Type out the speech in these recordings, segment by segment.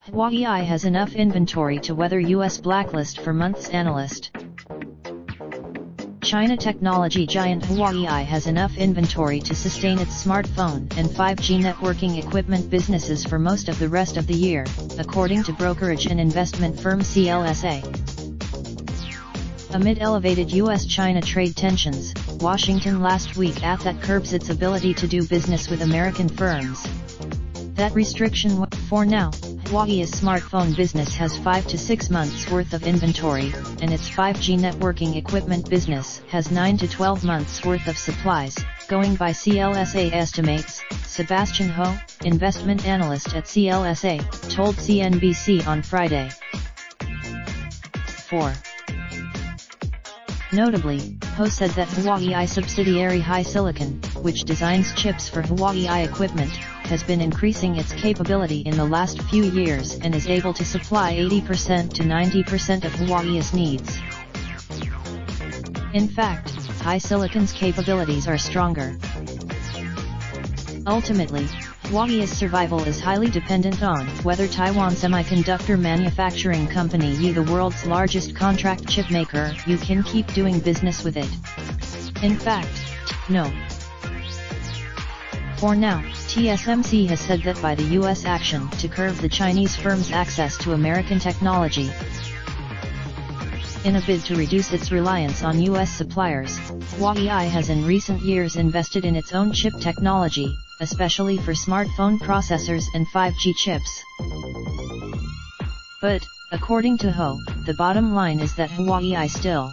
Huawei has enough inventory to weather US blacklist for months. Analyst. China technology giant Huawei has enough inventory to sustain its smartphone and 5G networking equipment businesses for most of the rest of the year, according to brokerage and investment firm CLSA. Amid elevated US-China trade tensions, Washington last week that curbs its ability to do business with American firms. That restriction for now, Huawei's smartphone business has 5 to 6 months worth of inventory, and its 5G networking equipment business has 9 to 12 months worth of supplies, going by CLSA estimates. Sebastian Ho, investment analyst at CLSA, told CNBC on Friday. 4. Notably, Ho said that Huawei subsidiary HiSilicon, which designs chips for Huawei equipment, has been increasing its capability in the last few years and is able to supply 80% to 90% of Huawei's needs. In fact, HiSilicon's capabilities are stronger. Ultimately, Huawei's survival is highly dependent on whether Taiwan Semiconductor Manufacturing Company, the world's largest contract chip maker, can keep doing business with it. In fact, no. For now, TSMC has said that by the US action to curb the Chinese firm's access to American technology, in a bid to reduce its reliance on US suppliers, Huawei has in recent years invested in its own chip technology, especially for smartphone processors and 5G chips. But, according to Ho, the bottom line is that Huawei still.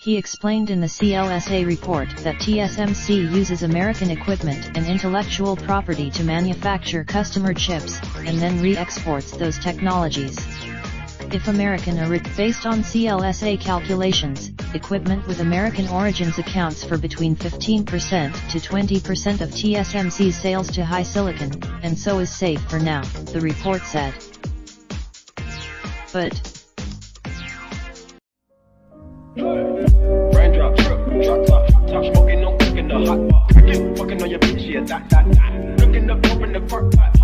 He explained in the CLSA report that TSMC uses American equipment and intellectual property to manufacture customer chips, and then re-exports those technologies. If American based on CLSA calculations, equipment with American origins accounts for between 15% to 20% of TSMC's sales to HiSilicon, and so is safe for now, the report said. But raindrop, drop top smoking, no cooking the hot pot. Fucking on your bitch, yeah, that. Looking up, open the park pot.